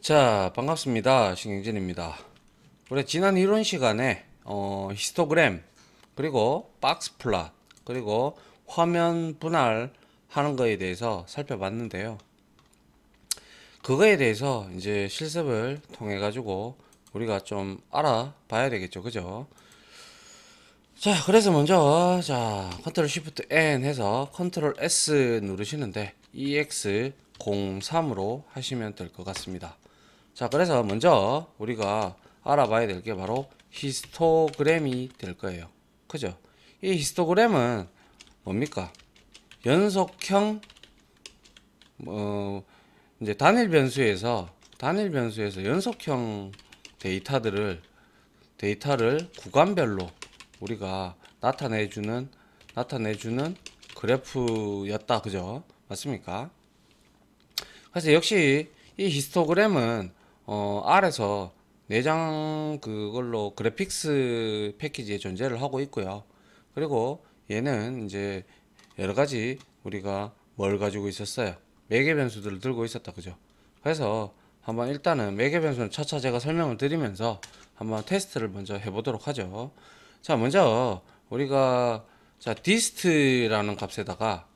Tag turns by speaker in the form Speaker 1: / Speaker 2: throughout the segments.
Speaker 1: 자, 반갑습니다. 신경진입니다. 우리 지난 이론 시간에 히스토그램 그리고 박스 플롯 그리고 화면 분할하는 거에 대해서 살펴봤는데요. 그거에 대해서 이제 실습을 통해 가지고 우리가 좀 알아봐야 되겠죠, 그죠? 자, 그래서 먼저 컨트롤 쉬프트 N 해서 컨트롤 S 누르시는데 EX03으로 하시면 될 것 같습니다. 자, 그래서 먼저 우리가 알아봐야 될 게 바로 히스토그램이 될 거예요. 그죠? 이 히스토그램은 뭡니까? 연속형 이제 단일 변수에서 연속형 데이터를 구간별로 우리가 나타내주는 그래프였다. 그죠? 맞습니까? 그래서 역시 이 히스토그램은 R에서 내장 그걸로 그래픽스 패키지에 존재를 하고 있고요. 그리고 얘는 이제 여러 가지 우리가 뭘 가지고 있었어요. 매개 변수들을 들고 있었다. 그죠? 그래서 한번 일단은 매개 변수는 차차 제가 설명을 드리면서 한번 테스트를 먼저 해보도록 하죠. 자, 먼저 우리가 디스트라는 값에다가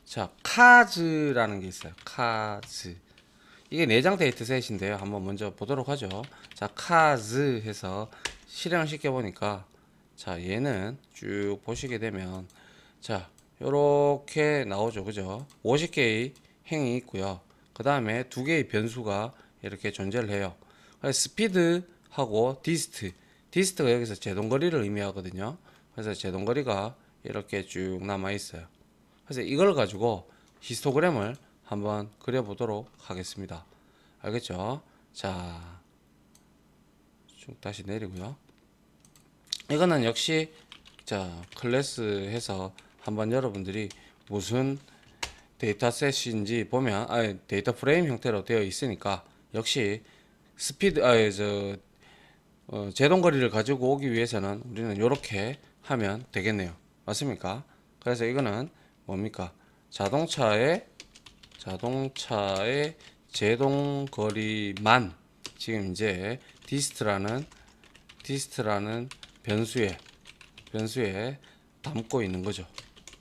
Speaker 1: 자, 카즈라는 게 있어요. 카즈. 이게 내장 데이터 셋인데요. 한번 먼저 보도록 하죠. 자, 카즈 해서 실행을 시켜 보니까 자, 얘는 쭉 보시게 되면 자, 요렇게 나오죠. 그죠? 50개의 행이 있고요. 그 다음에 두 개의 변수가 이렇게 존재를 해요. 그래서 스피드하고 디스트가 여기서 제동거리를 의미하거든요. 그래서 제동거리가 이렇게 쭉 남아 있어요. 그래서 이걸 가지고 히스토그램을 한번 그려보도록 하겠습니다. 알겠죠? 자, 쭉 다시 내리고요. 이거는 역시 자, 클래스 해서 한번 여러분들이 무슨 데이터셋인지 보면 데이터 프레임 형태로 되어 있으니까 역시 스피드 제동거리를 가지고 오기 위해서는 우리는 이렇게 하면 되겠네요. 맞습니까? 그래서 이거는 뭡니까? 자동차의 제동거리만 지금 이제 디스트라는 변수에 담고 있는 거죠.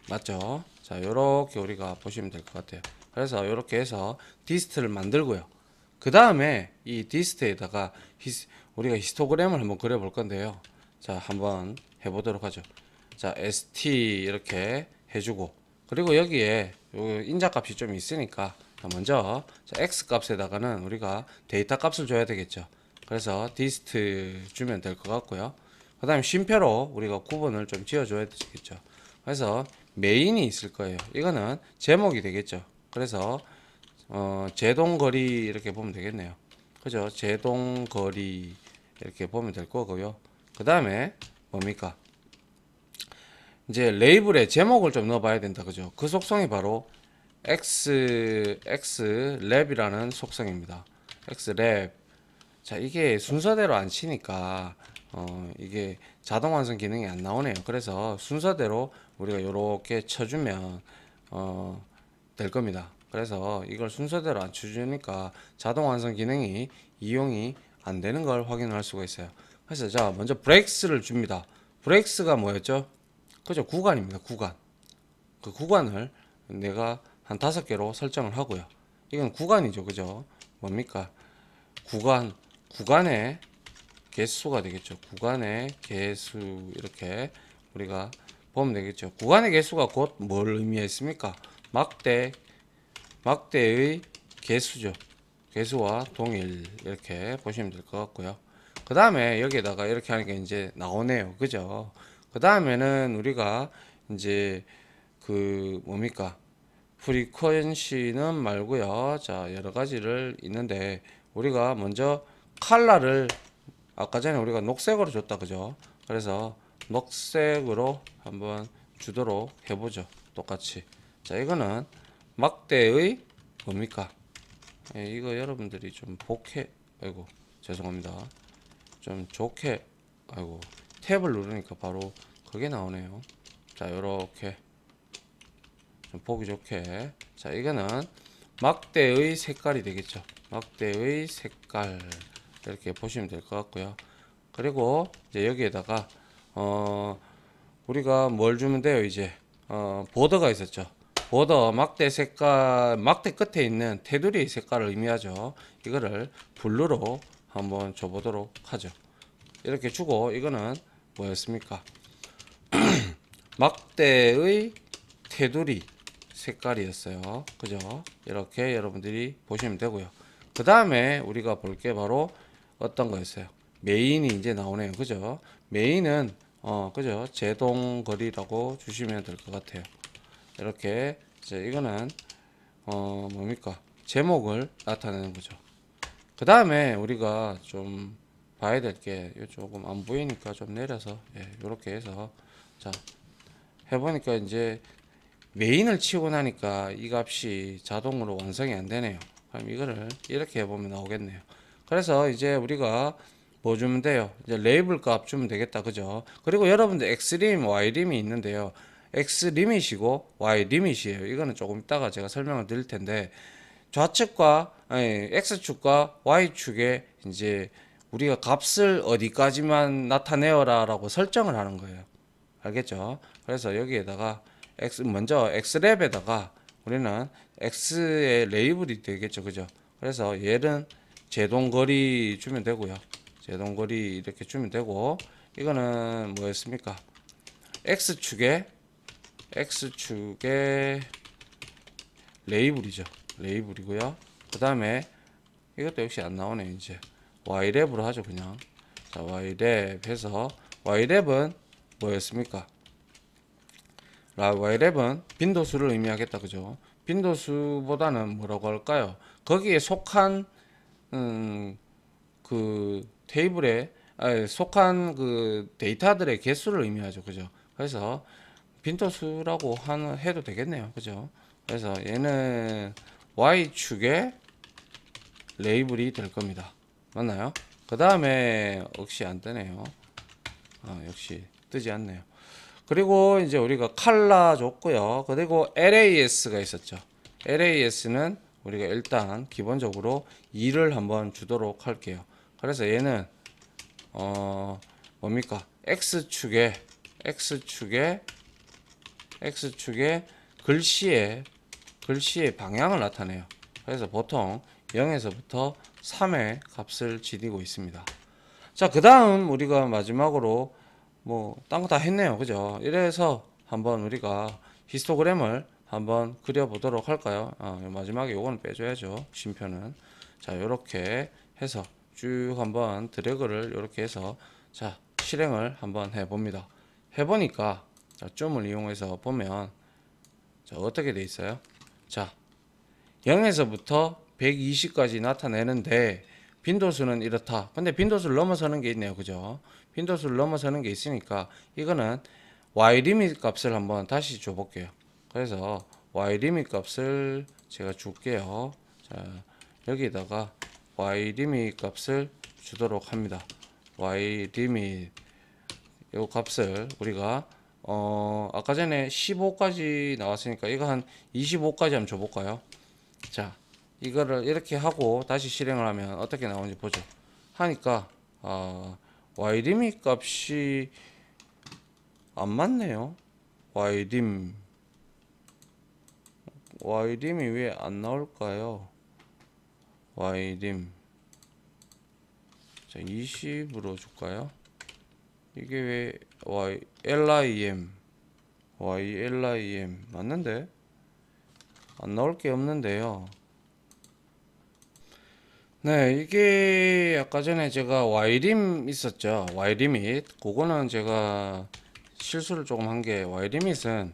Speaker 1: 맞죠? 자, 요렇게 우리가 보시면 될 것 같아요. 그래서 요렇게 해서 디스트를 만들고요. 그 다음에 이 디스트에다가 우리가 히스토그램을 한번 그려볼 건데요. 자, 한번 해보도록 하죠. 자, st 이렇게 해주고, 그리고 여기에 요 인자 값이 좀 있으니까 먼저 x 값에다가는 우리가 데이터 값을 줘야 되겠죠. 그래서 디스트 주면 될 것 같고요. 그 다음에 쉼표로 우리가 구분을 좀 지어줘야 되겠죠. 그래서 메인이 있을 거예요. 이거는 제목이 되겠죠. 그래서 제동거리 이렇게 보면 되겠네요. 그죠? 제동거리 이렇게 보면 될 거고요. 그 다음에 뭡니까? 이제 레이블에 제목을 좀 넣어봐야 된다. 그죠? 그 속성이 바로 x랩이라는 속성입니다. x랩. 자, 이게 순서대로 안 치니까 이게 자동 완성 기능이 안 나오네요. 그래서 순서대로 우리가 이렇게 쳐주면 될 겁니다. 그래서 이걸 순서대로 안 쳐주니까 자동 완성 기능이 이용이 안 되는 걸 확인할 수가 있어요. 그래서 자, 먼저 브레이크스를 줍니다. 브레이크스가 뭐였죠? 그죠? 구간입니다. 구간. 그 구간을 내가 한 5개로 설정을 하고요. 이건 구간이죠. 그죠? 뭡니까? 구간의 개수가 되겠죠. 구간의 개수 이렇게 우리가 보면 되겠죠. 구간의 개수가 곧 뭘 의미했습니까? 막대의 개수죠. 개수와 동일 이렇게 보시면 될 것 같고요. 그 다음에 여기에다가 이렇게 하니까 이제 나오네요. 그죠? 그 다음에는 우리가 이제 그 뭡니까? 프리퀀시는 말고요. 자, 여러 가지를 있는데 우리가 먼저 컬러를 아까 전에 우리가 녹색으로 줬다. 그죠? 그래서 녹색으로 한번 주도록 해보죠. 똑같이. 자, 이거는 막대의 뭡니까? 이거 여러분들이 좀 아이고, 죄송합니다. 좀 좋게, 아이고, 탭을 누르니까 바로 그게 나오네요. 자, 요렇게 좀 보기 좋게. 자, 이거는 막대의 색깔이 되겠죠. 막대의 색깔 이렇게 보시면 될 것 같고요. 그리고 이제 여기에다가 우리가 뭘 주면 돼요. 이제 보더가 있었죠. 보더 막대 색깔, 막대 끝에 있는 테두리 색깔을 의미하죠. 이거를 블루로 한번 줘보도록 하죠. 이렇게 주고, 이거는 뭐였습니까? 막대의 테두리 색깔이었어요. 그죠? 이렇게 여러분들이 보시면 되고요. 그 다음에 우리가 볼 게 바로 어떤 거였어요? 메인이 이제 나오네요. 그죠? 메인은 그죠? 제동거리라고 주시면 될 것 같아요. 이렇게 이제 이거는 뭡니까? 제목을 나타내는 거죠. 그 다음에 우리가 좀 봐야 될 게 조금 안 보이니까 좀 내려서 이렇게 해서 자 해보니까 이제 메인을 치고 나니까 이 값이 자동으로 완성이 안 되네요. 그럼 이거를 이렇게 해보면 나오겠네요. 그래서 이제 우리가 뭐 주면 돼요? 이제 레이블 값 주면 되겠다. 그죠? 그리고 여러분들 X림, Y림이 있는데요. X리밋이고 Y리밋이에요. 이거는 조금 이따가 제가 설명을 드릴 텐데, 좌측과, 아니, X축과 Y축에 이제 우리가 값을 어디까지만 나타내어라 라고 설정을 하는 거예요. 알겠죠? 그래서 여기에다가 먼저 X랩에다가 우리는 X의 레이블이 되겠죠. 그죠? 그래서 얘는 제동거리 주면 되고요. 제동거리 이렇게 주면 되고, 이거는 뭐였습니까? X축에 레이블이죠. 레이블이고요. 그 다음에 이것도 역시 안 나오네. 이제 Y랩으로 하죠. 그냥. 자, Y랩 해서, Y랩은 뭐였습니까? Y랩은 빈도수를 의미하겠다. 그죠? 빈도수보다는 뭐라고 할까요? 거기에 속한 그 테이블에 속한 그 데이터들의 개수를 의미하죠. 그죠? 그래서 빈도수라고 해도 되겠네요. 그죠? 그래서 얘는 Y축의 레이블이 될 겁니다. 맞나요? 그 다음에 역시 안 뜨네요. 역시 뜨지 않네요. 그리고 이제 우리가 칼라 줬고요. 그리고 LAS가 있었죠. LAS는 우리가 일단 기본적으로 2를 한번 주도록 할게요. 그래서 얘는 뭡니까? X축의 글씨의 방향을 나타내요. 그래서 보통 0에서부터 3의 값을 지니고 있습니다. 자, 그 다음 우리가 마지막으로 뭐 딴 거 다 했네요. 그죠? 이래서 한번 우리가 히스토그램을 한번 그려보도록 할까요? 마지막에 요거는 빼줘야죠. 쉼표는. 자, 요렇게 해서 쭉 한번 드래그를 요렇게 해서 자, 실행을 한번 해봅니다. 해보니까 자, 줌을 이용해서 보면 자, 어떻게 돼 있어요? 자, 0에서부터 120까지 나타내는데 빈도수는 이렇다. 근데 빈도수를 넘어서는 게 있네요. 그죠? 빈도수를 넘어서는 게 있으니까 이거는 Y리밋 값을 한번 다시 줘 볼게요. 그래서 Y리밋 값을 제가 줄게요. 자, 여기다가 Y리밋 값을 주도록 합니다. Y리밋 이 값을 우리가 아까 전에 15까지 나왔으니까 이거 한 25까지 한번 줘 볼까요? 자, 이거를 이렇게 하고 다시 실행을 하면 어떻게 나오는지 보죠. 하니까 Y리밋 값이 안 맞네요. Y림이 왜 안 나올까요? Y림 자, 20으로 줄까요? 이게 왜 YLIM 맞는데? 안 나올 게 없는데요. 네, 이게 아까 전에 제가 Y림 있었죠. Y리밋. 그거는 제가 실수를 조금 한 게, Y리밋은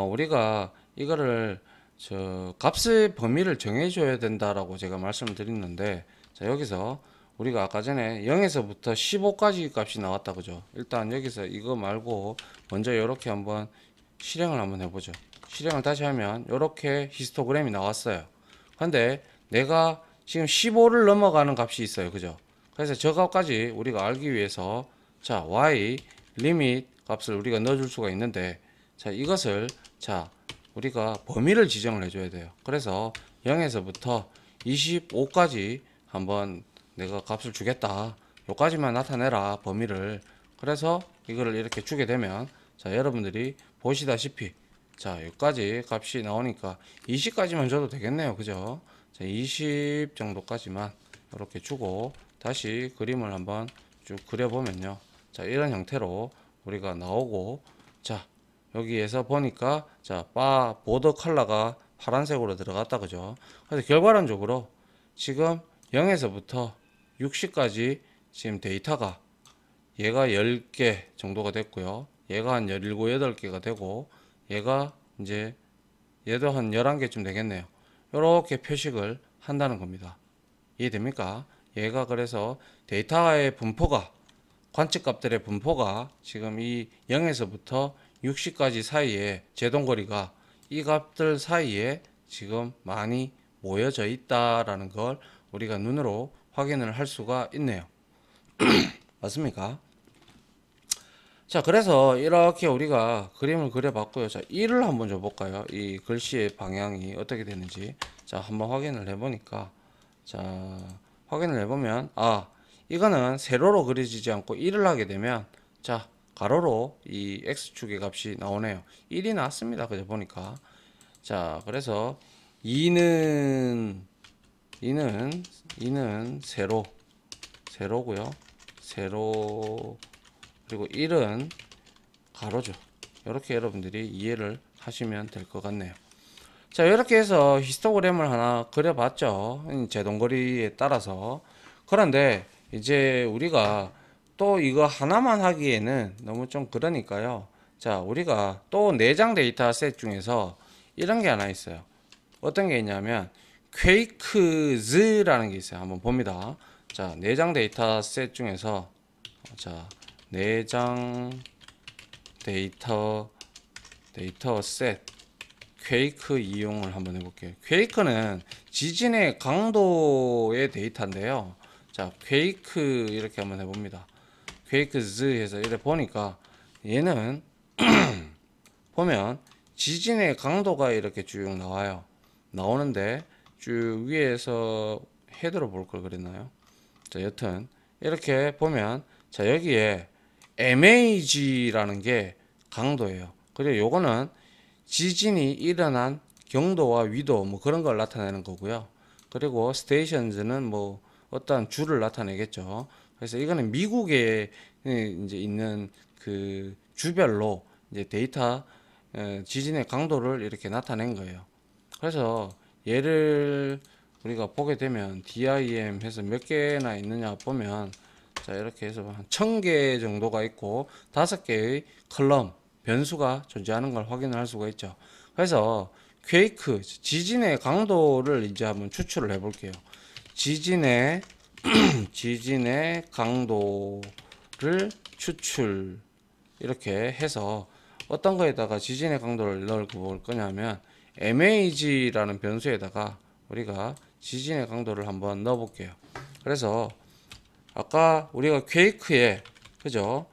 Speaker 1: 우리가 이거를 값의 범위를 정해줘야 된다라고 제가 말씀을 드렸는데, 자, 여기서 우리가 아까 전에 0에서부터 15까지 값이 나왔다. 그죠? 일단 여기서 이거 말고 먼저 이렇게 한번 실행을 한번 해보죠. 실행을 다시 하면 이렇게 히스토그램이 나왔어요. 근데 내가 지금 15를 넘어가는 값이 있어요. 그죠? 그래서 저 값까지 우리가 알기 위해서 자, y 리밋 값을 우리가 넣어줄 수가 있는데 자, 이것을 자, 우리가 범위를 지정을 해줘야 돼요. 그래서 0에서부터 25까지 한번 내가 값을 주겠다. 요까지만 나타내라 범위를. 그래서 이거를 이렇게 주게 되면 자 여러분들이 보시다시피 자 여기까지 값이 나오니까 20까지만 줘도 되겠네요. 그죠? 자, 20 정도까지만 이렇게 주고 다시 그림을 한번 쭉 그려보면요. 자 이런 형태로 우리가 나오고 자 여기에서 보니까 자 바 보더 컬러가 파란색으로 들어갔다. 그죠? 그래서 결과론적으로 지금 0에서부터 60까지 지금 데이터가 얘가 10개 정도가 됐고요. 얘가 한 17, 8개가 되고 얘가 이제 얘도 한 11개쯤 되겠네요. 이렇게 표식을 한다는 겁니다. 이해됩니까? 얘가 그래서 데이터의 분포가 관측값들의 분포가 지금 이 0에서부터 60까지 사이에 제동거리가 이 값들 사이에 지금 많이 모여져 있다라는 걸 우리가 눈으로 확인을 할 수가 있네요. 맞습니까? 자, 그래서 이렇게 우리가 그림을 그려봤고요. 자, 1을 한번 줘볼까요? 이 글씨의 방향이 어떻게 되는지. 자, 한번 확인을 해보니까. 자, 확인을 해보면, 아, 이거는 세로로 그려지지 않고 1을 하게 되면, 자, 가로로 이 x축의 값이 나오네요. 1이 나왔습니다. 그죠? 보니까. 자, 그래서 2는 세로고요. 세로 그리고 1은 가로죠. 이렇게 여러분들이 이해를 하시면 될 것 같네요. 자, 이렇게 해서 히스토그램을 하나 그려봤죠. 제동거리에 따라서. 그런데 이제 우리가 또 이거 하나만 하기에는 너무 좀 그러니까요. 자, 우리가 또 내장 데이터 셋 중에서 이런 게 하나 있어요. 어떤 게 있냐면 퀘이크즈라는 게 있어요. 한번 봅니다. 자, 내장 데이터 셋 중에서 자, 내장 데이터 셋 퀘이크 이용을 한번 해볼게요. 퀘이크는 지진의 강도의 데이터인데요. 자, 퀘이크 이렇게 한번 해봅니다. 퀘이크즈 해서 이렇게 보니까 얘는 보면 지진의 강도가 이렇게 쭉 나와요. 나오는데 쭉 위에서 헤드로 볼 걸 그랬나요? 자, 여튼 이렇게 보면 자 여기에 MAG라는 게 강도예요. 그리고 요거는 지진이 일어난 경도와 위도 뭐 그런 걸 나타내는 거고요. 그리고 스테이션즈는 뭐 어떠한 주를 나타내겠죠. 그래서 이거는 미국에 이제 있는 그 주별로 이제 데이터 지진의 강도를 이렇게 나타낸 거예요. 그래서 얘를 우리가 보게 되면 DIM 해서 몇 개나 있느냐 보면 자 이렇게 해서 한 1000개 정도가 있고 5개의 컬럼 변수가 존재하는 걸 확인을 할 수가 있죠. 그래서 퀘이크 지진의 강도를 이제 한번 추출을 해 볼게요. 지진의 강도를 추출 이렇게 해서 어떤 거에다가 지진의 강도를 넣을 거냐면 MAG라는 변수에다가 우리가 지진의 강도를 한번 넣어 볼게요. 그래서 아까 우리가 퀘이크에 그죠?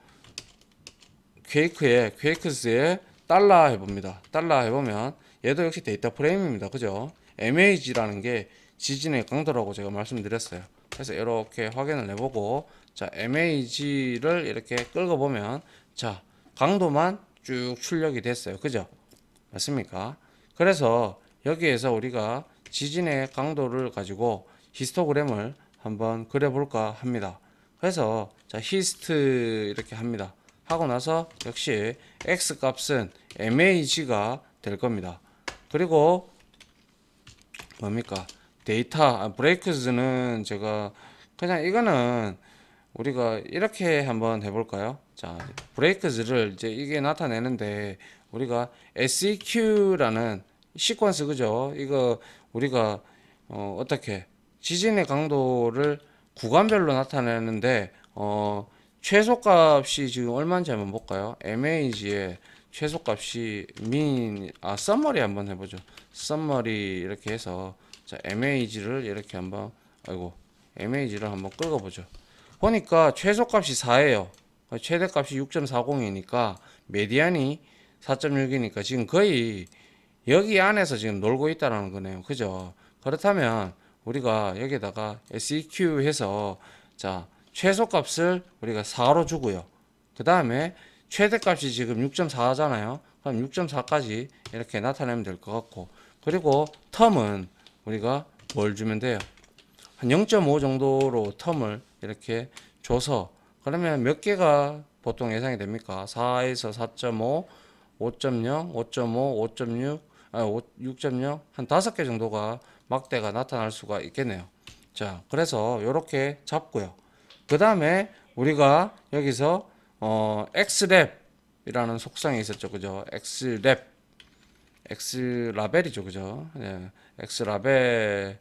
Speaker 1: 퀘이크스에 달러 해봅니다. 달러 해보면 얘도 역시 데이터 프레임입니다. 그죠? MAG라는 게 지진의 강도라고 제가 말씀드렸어요. 그래서 이렇게 확인을 해보고 자 MAG를 이렇게 끌어보면 자 강도만 쭉 출력이 됐어요. 그죠? 맞습니까? 그래서 여기에서 우리가 지진의 강도를 가지고 히스토그램을 한번 그려볼까 합니다. 그래서 자 히스트 이렇게 합니다. 하고 나서 역시 x 값은 MAG가 될 겁니다. 그리고 뭡니까? 데이터 브레이크즈는 제가 그냥 이거는 우리가 이렇게 한번 해볼까요? 자 브레이크즈를 이제 이게 나타내는데 우리가 SEQ라는 시퀀스 그죠? 이거 우리가 어떻게 지진의 강도를 구간별로 나타내는데 최소값이 지금 얼마인지 한번 볼까요? MAG의 최소값이 서머리 한번 해보죠. 서머리 이렇게 해서 자 MAG를 이렇게 한번 MAG를 한번 끌어보죠. 보니까 최소값이 4예요. 최대값이 6.40이니까 메디안이 4.6이니까 지금 거의 여기 안에서 지금 놀고 있다는 거네요. 그죠? 그렇다면 우리가 여기에다가 seq 해서 자 최소값을 우리가 4로 주고요. 그 다음에 최대값이 지금 6.4잖아요. 그럼 6.4까지 이렇게 나타내면 될 것 같고, 그리고 텀은 우리가 뭘 주면 돼요? 한 0.5 정도로 텀을 이렇게 줘서, 그러면 몇 개가 보통 예상이 됩니까? 4에서 4.5, 5.0, 5.5, 5.6, 6.0, 한 5개 정도가 막대가 나타날 수가 있겠네요. 자, 그래서 이렇게 잡고요. 그 다음에 우리가 여기서 x랩이라는 속성이 있었죠, 그죠? x랩, x라벨이죠, 그죠? 예, x라벨.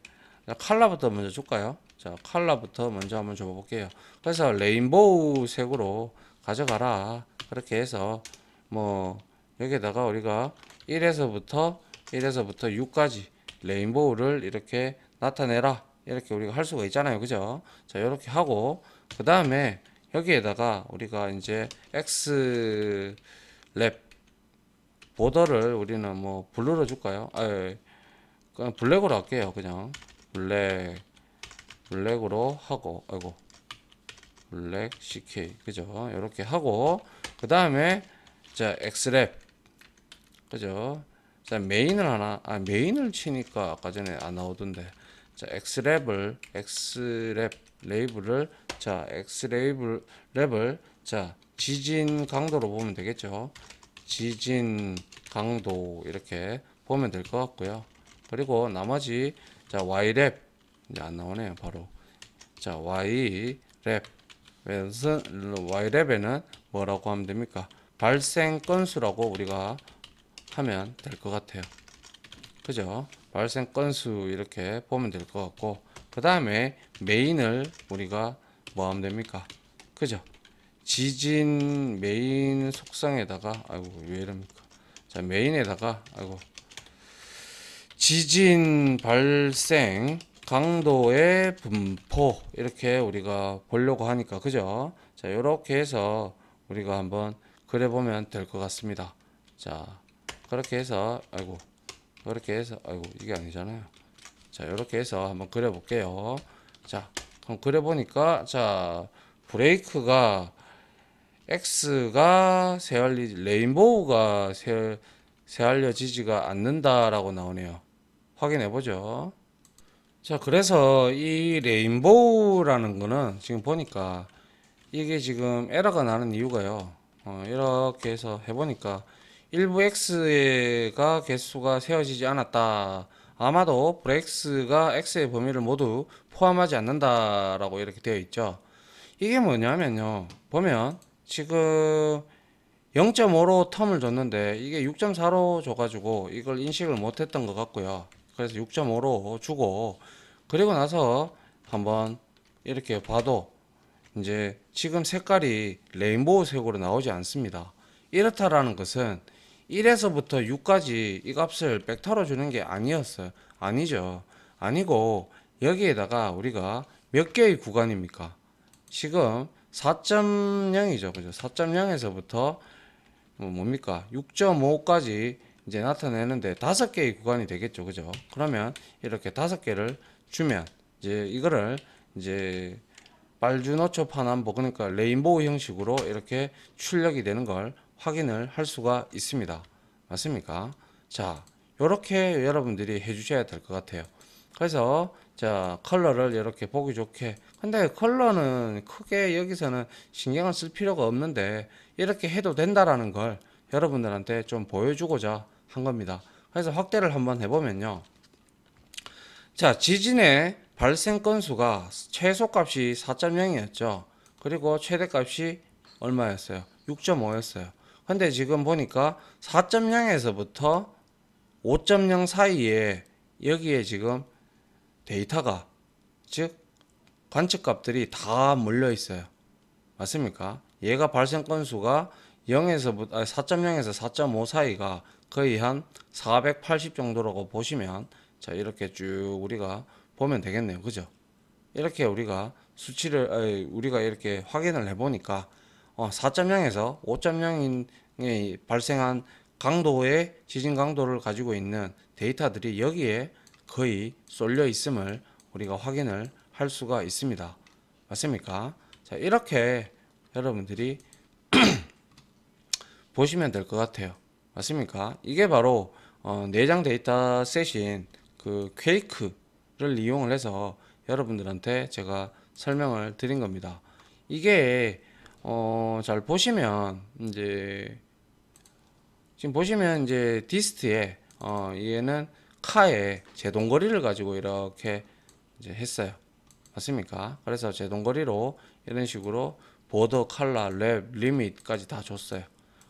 Speaker 1: 컬러부터 먼저 줄까요? 자, 컬러부터 먼저 한번 줘볼게요. 그래서 레인보우 색으로 가져가라. 그렇게 해서 뭐 여기에다가 우리가 1에서부터 6까지 레인보우를 이렇게 나타내라. 이렇게 우리가 할 수가 있잖아요, 그죠? 자, 이렇게 하고 그 다음에 여기에다가 우리가 이제 X랩 보더를 우리는 뭐 블루로 줄까요? 그냥 블랙으로 할게요. 그냥 블랙으로 하고, 아이고, 블랙 CK, 그죠? 이렇게 하고 그 다음에 자 X랩, 그죠? 자 메인을 하나, 메인을 치니까 아까 전에 안 나오던데. 자 X랩을 X랩 레이블을, 자 X레이블 랩을 자 지진 강도로 보면 되겠죠. 지진 강도 이렇게 보면 될 것 같고요. 그리고 나머지 자 Y랩, 이제 안 나오네요 바로. 자 Y랩, 그래서 Y랩에는 뭐라고 하면 됩니까? 발생 건수라고 우리가 하면 될 것 같아요. 그죠? 발생 건수 이렇게 보면 될 것 같고, 그 다음에 메인을 우리가 뭐 하면 됩니까? 그죠? 지진 메인 속성에다가, 아이고 왜 이럽니까? 자 메인에다가, 아이고, 지진 발생 강도의 분포 이렇게 우리가 보려고 하니까, 그죠? 자 이렇게 해서 우리가 한번 그려보면 될 것 같습니다. 자 그렇게 해서, 아이고, 그렇게 해서, 아이고 이게 아니잖아요. 자 이렇게 해서 한번 그려볼게요. 자 그럼 그려보니까, 자 브레이크가 X가 레인보우가 새알려지지가 않는다라고 나오네요. 확인해 보죠. 자 그래서 이 레인보우라는 거는 지금 보니까 이게 지금 에러가 나는 이유가요. 이렇게 해서 해보니까 일부 X가 개수가 세워지지 않았다. 아마도 브레이크가 X의 범위를 모두 포함하지 않는다라고 이렇게 되어 있죠. 이게 뭐냐면요. 보면 지금 0.5로 텀을 줬는데 이게 6.4로 줘가지고 이걸 인식을 못했던 것 같고요. 그래서 6.5로 주고, 그리고 나서 한번 이렇게 봐도 이제 지금 색깔이 레인보우 색으로 나오지 않습니다. 이렇다라는 것은 1에서부터 6까지 이 값을 벡터로 주는 게 아니었어요. 아니죠. 아니고 여기에다가 우리가 몇 개의 구간입니까? 지금 4.0이죠. 그죠? 4.0에서부터 뭡니까? 6.5까지 이제 나타내는데 5개의 구간이 되겠죠. 그죠? 그러면 이렇게 5개를 주면 이제 이거를 이제 빨주노초 파남보, 그러니까 레인보우 형식으로 이렇게 출력이 되는 걸 확인을 할 수가 있습니다. 맞습니까? 자, 요렇게 여러분들이 해주셔야 될 것 같아요. 그래서 자 컬러를 이렇게 보기 좋게, 근데 컬러는 크게 여기서는 신경을 쓸 필요가 없는데 이렇게 해도 된다라는 걸 여러분들한테 좀 보여주고자 한 겁니다. 그래서 확대를 한번 해보면요. 자 지진의 발생 건수가 최소값이 4.0이었죠. 그리고 최대값이 얼마였어요? 6.5였어요. 근데 지금 보니까 4.0에서부터 5.0 사이에 여기에 지금 데이터가, 즉 관측값들이 다 몰려 있어요. 맞습니까? 얘가 발생 건수가 4.0에서 4.5 사이가 거의 한 480 정도라고 보시면, 자 이렇게 쭉 우리가 보면 되겠네요. 그죠? 이렇게 우리가 수치를 우리가 이렇게 확인을 해보니까 4.0에서 5.0이 발생한 강도의 지진 강도를 가지고 있는 데이터들이 여기에 거의 쏠려 있음을 우리가 확인을 할 수가 있습니다. 맞습니까? 자, 이렇게 여러분들이 보시면 될 것 같아요. 맞습니까? 이게 바로 내장 데이터셋인 그 퀘이크를 이용을 해서 여러분들한테 제가 설명을 드린 겁니다. 이게 잘 보시면 이제 지금 보시면 이제 디스트에 얘는 카의 제동거리를 가지고 이렇게 이제 했어요. 맞습니까? 그래서 제동거리로 이런 식으로 보더, 칼라, 랩, 리밋까지 다 줬어요.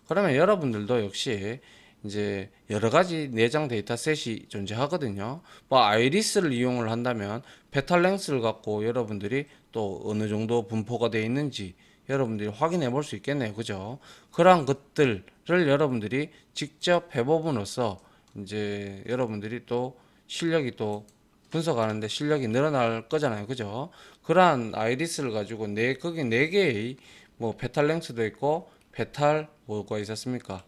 Speaker 1: 그러면 여러분들도 역시 이제 여러 가지 내장 데이터셋이 존재하거든요. 뭐 아이리스를 이용을 한다면 페탈 랭스를 갖고 여러분들이 또 어느 정도 분포가 되어 있는지 여러분들이 확인해 볼 수 있겠네요. 그죠? 그러한 것들을 여러분들이 직접 해봄으로써 이제 여러분들이 또 실력이 또 분석하는데 실력이 늘어날 거잖아요. 그죠? 그러한 아이리스를 가지고 거기 네 개의 뭐 페탈 랭스도 있고 페탈 뭐가 있었습니까?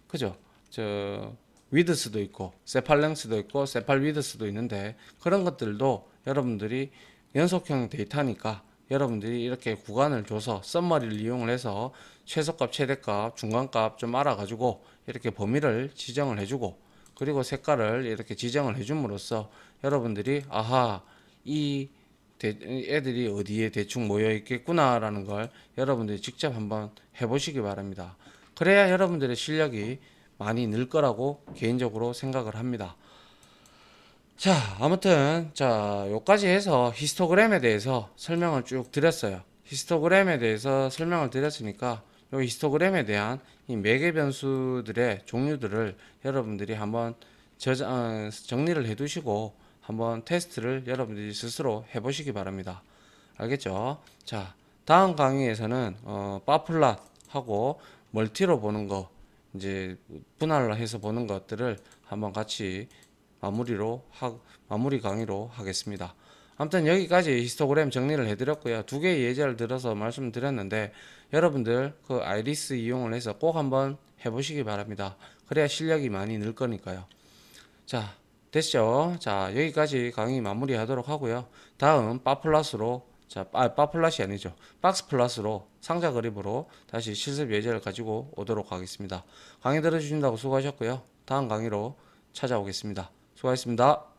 Speaker 1: 그죠? 저 위드스도 있고 세팔 랭스도 있고 세팔 위드스도 있는데 그런 것들도 여러분들이 연속형 데이터니까 여러분들이 이렇게 구간을 줘서 썸머리를 이용을 해서 최소값, 최대값, 중간값 좀 알아가지고 이렇게 범위를 지정을 해주고 그리고 색깔을 이렇게 지정을 해줌으로써 여러분들이 아하 이 애들이 어디에 대충 모여 있겠구나라는 걸 여러분들이 직접 한번 해보시기 바랍니다. 그래야 여러분들의 실력이 많이 늘 거라고 개인적으로 생각을 합니다. 자, 아무튼 자, 요까지 해서 히스토그램에 대해서 설명을 쭉 드렸어요. 히스토그램에 대해서 설명을 드렸으니까 요 히스토그램에 대한 이 매개 변수들의 종류들을 여러분들이 한번 정리를 해 두시고 한번 테스트를 여러분들이 스스로 해 보시기 바랍니다. 알겠죠? 자, 다음 강의에서는 바플랏하고 멀티로 보는 거 이제 분할로 해서 보는 것들을 한번 같이 마무리 강의로 하겠습니다. 아무튼 여기까지 히스토그램 정리를 해드렸고요. 두 개의 예제를 들어서 말씀드렸는데 여러분들 그 아이리스 이용을 해서 꼭 한번 해보시기 바랍니다. 그래야 실력이 많이 늘 거니까요. 자, 됐죠? 자, 여기까지 강의 마무리하도록 하고요. 다음 바플러스로 바플러스이 아니죠. 박스 플러스로 상자 그립으로 다시 실습 예제를 가지고 오도록 하겠습니다. 강의 들어주신다고 수고하셨고요. 다음 강의로 찾아오겠습니다. 수고하셨습니다.